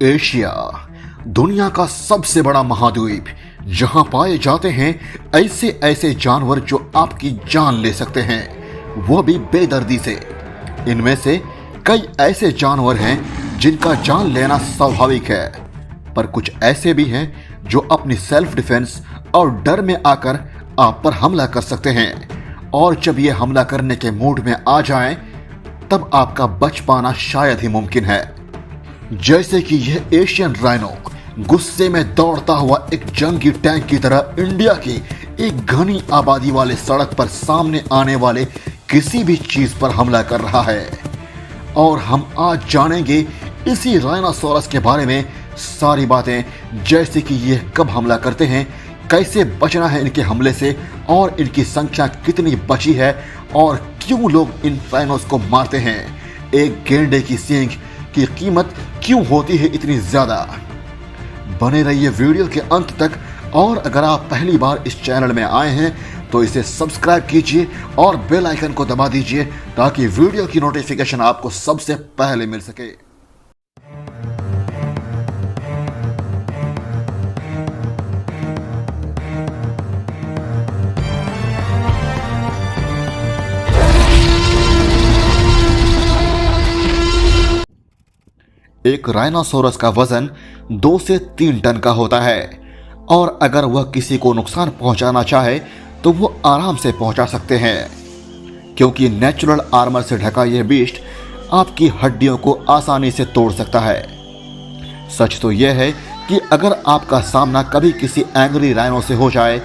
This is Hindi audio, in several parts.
एशिया दुनिया का सबसे बड़ा महाद्वीप, जहां पाए जाते हैं ऐसे ऐसे जानवर जो आपकी जान ले सकते हैं, वो भी बेदर्दी से। इनमें से कई ऐसे जानवर हैं जिनका जान लेना स्वाभाविक है, पर कुछ ऐसे भी हैं जो अपनी सेल्फ डिफेंस और डर में आकर आप पर हमला कर सकते हैं। और जब ये हमला करने के मूड में आ जाएं, तब आपका बच पाना शायद ही मुमकिन है। जैसे कि यह एशियन राइनो गुस्से में दौड़ता हुआ एक जंगी टैंक की तरह इंडिया की एक घनी आबादी वाले सड़क पर सामने आने वाले किसी भी चीज पर हमला कर रहा है। और हम आज जानेंगे इसी राइनोसोरस के बारे में सारी बातें, जैसे कि ये कब हमला करते हैं, कैसे बचना है इनके हमले से, और इनकी संख्या कितनी बची है, और क्यों लोग इन राइनोस को मारते हैं। एक गेंडे की सींग की कीमत क्यों होती है इतनी ज्यादा। बने रहिए वीडियो के अंत तक, और अगर आप पहली बार इस चैनल में आए हैं तो इसे सब्सक्राइब कीजिए और बेल आइकन को दबा दीजिए ताकि वीडियो की नोटिफिकेशन आपको सबसे पहले मिल सके। एक राइनोसोरस का वजन 2 से 3 टन का होता है, और अगर वह किसी को नुकसान पहुंचाना चाहे तो वो आराम से पहुंचा सकते हैं, क्योंकि नेचुरल आर्मर से ढका यह बीस्ट आपकी हड्डियों को आसानी से तोड़ सकता है। सच तो यह है कि अगर आपका सामना कभी किसी एंग्री राइनो से हो जाए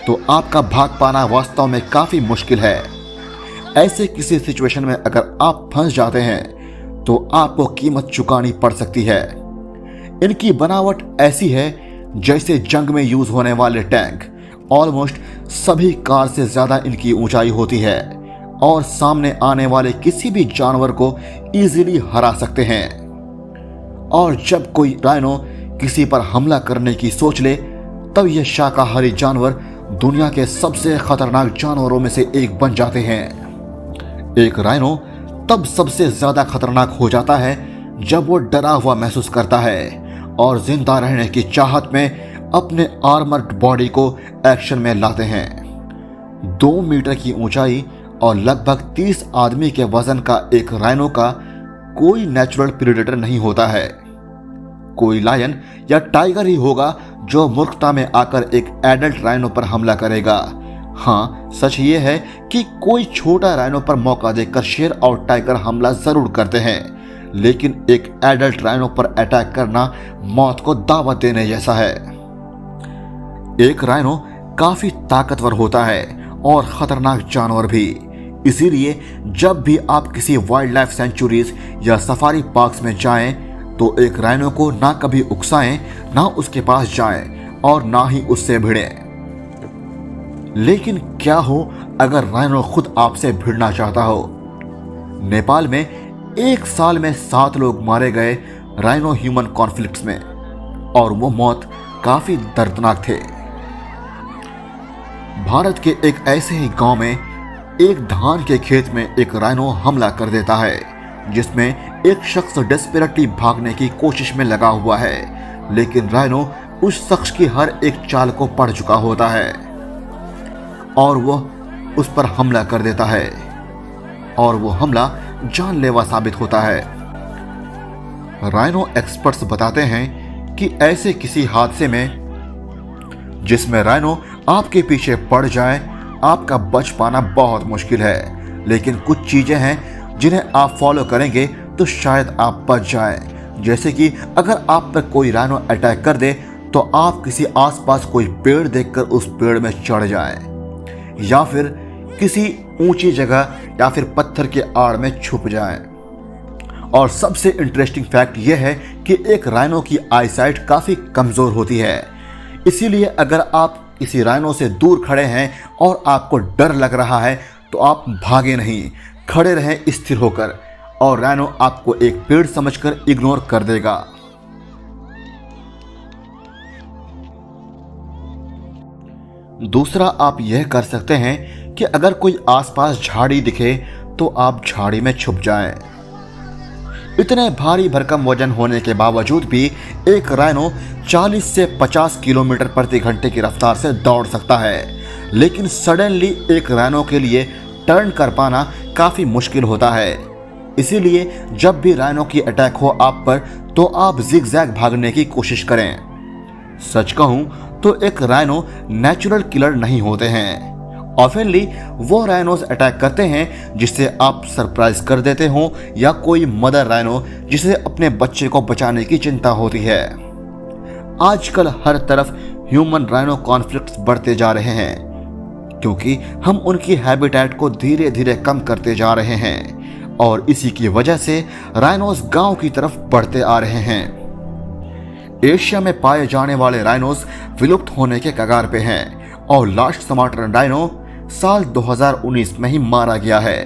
तो आपका भाग पाना वास्तव में काफी मुश्किल है। ऐसे किसी सिचुएशन में अगर आप फंस जाते हैं तो आपको कीमत चुकानी पड़ सकती है। इनकी बनावट ऐसी है जैसे जंग में यूज होने वाले टैंक। ऑलमोस्ट सभी कार से ज्यादा इनकी ऊंचाई होती है, और सामने आने वाले किसी भी जानवर को इजीली हरा सकते हैं। और जब कोई राइनो किसी पर हमला करने की सोच ले, तब यह शाकाहारी जानवर दुनिया के सबसे खतरनाक जानवरों में से एक बन जाते हैं। एक राइनो तब सबसे ज्यादा खतरनाक हो जाता है जब वो डरा हुआ महसूस करता है और जिंदा रहने की चाहत में अपने आर्मर्ड बॉडी को एक्शन में लाते हैं। 2 मीटर की ऊंचाई और लगभग 30 आदमी के वजन का एक राइनो का कोई नेचुरल प्रेडेटर नहीं होता है। कोई लायन या टाइगर ही होगा जो मूर्खता में आकर एक एडल्ट राइनो पर हमला करेगा। हाँ, सच ये है कि कोई छोटा राइनो पर मौका देकर शेर और टाइगर हमला जरूर करते हैं, लेकिन एक एडल्ट राइनो पर अटैक करना मौत को दावत देने जैसा है। एक राइनो काफी ताकतवर होता है और खतरनाक जानवर भी। इसीलिए जब भी आप किसी वाइल्ड लाइफ सेंचुरीज या सफारी पार्क्स में जाएं तो एक राइनो को ना कभी उकसाएं, ना उसके पास जाएं और ना ही उससे भिड़ें। लेकिन क्या हो अगर राइनो खुद आपसे भिड़ना चाहता हो। नेपाल में 1 साल में 7 लोग मारे गए राइनो ह्यूमन कॉन्फ्लिक्ट्स में, और वो मौत काफी दर्दनाक थे। भारत के एक ऐसे ही गांव में एक धान के खेत में एक राइनो हमला कर देता है, जिसमें एक शख्स डेस्परेटली भागने की कोशिश में लगा हुआ है, लेकिन राइनो उस शख्स की हर एक चाल को पढ़ चुका होता है और वह उस पर हमला कर देता है, और वो हमला जानलेवा साबित होता है। राइनो एक्सपर्ट्स बताते हैं कि ऐसे किसी हादसे में जिसमें राइनो आपके पीछे पड़ जाए, आपका बच पाना बहुत मुश्किल है, लेकिन कुछ चीजें हैं जिन्हें आप फॉलो करेंगे तो शायद आप बच जाएं। जैसे कि अगर आप पर कोई राइनो अटैक कर दे तो आप किसी आसपास कोई पेड़ देखकर उस पेड़ में चढ़ जाएं, या फिर किसी ऊंची जगह या फिर पत्थर के आड़ में छुप जाएं। और सबसे इंटरेस्टिंग फैक्ट यह है कि एक राइनो की आईसाइट काफी कमजोर होती है। इसीलिए अगर आप किसी राइनो से दूर खड़े हैं और आपको डर लग रहा है तो आप भागे नहीं, खड़े रहें स्थिर होकर, और राइनो आपको एक पेड़ समझकर इग्नोर कर देगा। दूसरा आप यह कर सकते हैं कि अगर कोई आसपास झाड़ी दिखे तो आप झाड़ी में छुप जाएं। इतने भारी भरकम वजन होने के बावजूद भी एक राइनो 40 से 50 किलोमीटर प्रति घंटे की रफ्तार से दौड़ सकता है, लेकिन सडनली एक राइनो के लिए टर्न कर पाना काफी मुश्किल होता है। इसीलिए जब भी राइनो की अटैक हो आप पर, तो आप जिगजैग भागने की कोशिश करें। सच कहूं तो एक राइनो नेचुरल किलर नहीं होते हैं। ऑफनली वो राइनोज अटैक करते हैं जिससे आप सरप्राइज कर देते हो, या कोई मदर राइनो जिसे अपने बच्चे को बचाने की चिंता होती है। आजकल हर तरफ ह्यूमन राइनो कॉन्फ्लिक्ट्स बढ़ते जा रहे हैं, क्योंकि हम उनकी हैबिटेट को धीरे धीरे कम करते जा रहे हैं, और इसी की वजह से राइनोज गांव की तरफ बढ़ते आ रहे हैं। एशिया में पाए जाने वाले राइनोज विलुप्त होने के कगार पे हैं, और लास्ट समार्टन राइनो साल 2019 में ही मारा गया है।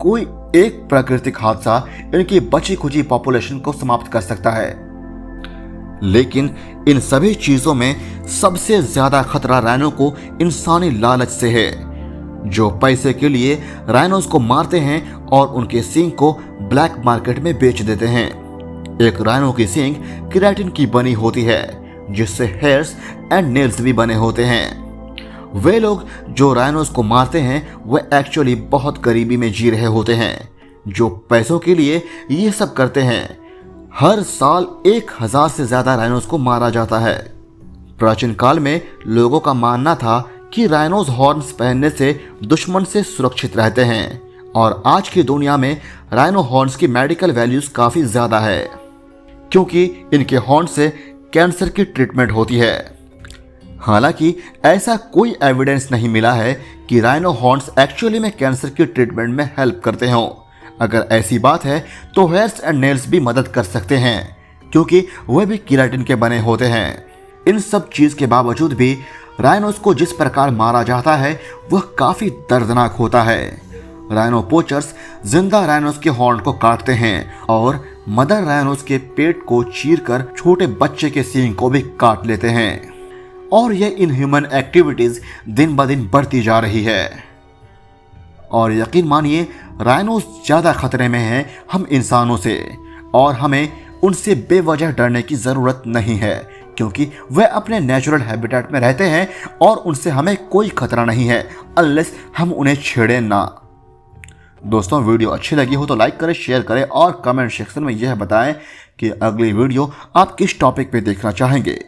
कोई एक प्राकृतिक हादसा इनकी बची खुची पॉपुलेशन को समाप्त कर सकता है, लेकिन इन सभी चीजों में सबसे ज्यादा खतरा राइनो को इंसानी लालच से है, जो पैसे के लिए राइनोज को मारते हैं और उनके सींग को ब्लैक मार्केट में बेच देते हैं। एक राइनो की सींग केराटिन की बनी होती है, जिससे हेयर्स एंड नेल्स भी बने होते हैं। वे लोग जो राइनोज को मारते हैं वे एक्चुअली बहुत गरीबी में जी रहे होते हैं, जो पैसों के लिए ये सब करते हैं। हर साल 1000 से ज्यादा राइनोज को मारा जाता है। प्राचीन काल में लोगों का मानना था कि राइनोज हॉर्न्स पहनने से दुश्मन से सुरक्षित रहते हैं, और आज की दुनिया में राइनो हॉर्न्स की मेडिकल वैल्यूज काफी ज्यादा है, क्योंकि इनके हॉर्न से कैंसर की ट्रीटमेंट होती है। हालांकि ऐसा कोई एविडेंस नहीं मिला है कि राइनो हॉर्न्स एक्चुअली में कैंसर की ट्रीटमेंट में हेल्प करते हों। अगर ऐसी बात है तो हेयर्स एंड नेल्स भी मदद कर सकते हैं, क्योंकि वह भी केराटिन के बने होते हैं। इन सब चीज के बावजूद भी राइनोज को जिस प्रकार मारा जाता है वह काफी दर्दनाक होता है। राइनो पोचर्स जिंदा राइनोज के हॉर्न को काटते हैं और मदर राइनोज के पेट को चीरकर छोटे बच्चे के सींग को भी काट लेते हैं, और यह इनह्यूमन एक्टिविटीज दिन ब दिन बढ़ती जा रही है। और यकीन मानिए राइनोज ज्यादा खतरे में हैं हम इंसानों से, और हमें उनसे बेवजह डरने की जरूरत नहीं है, क्योंकि वे अपने नेचुरल हैबिटेट में रहते हैं और उनसे हमें कोई खतरा नहीं है, अनलेस हम उन्हें छेड़े ना। दोस्तों, वीडियो अच्छी लगी हो तो लाइक करें, शेयर करें, और कमेंट सेक्शन में यह बताएं कि अगली वीडियो आप किस टॉपिक पे देखना चाहेंगे।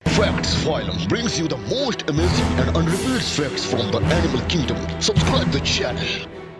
Facts Phylum brings you the most amazing and unrevealed facts from the animal kingdom. Subscribe the channel.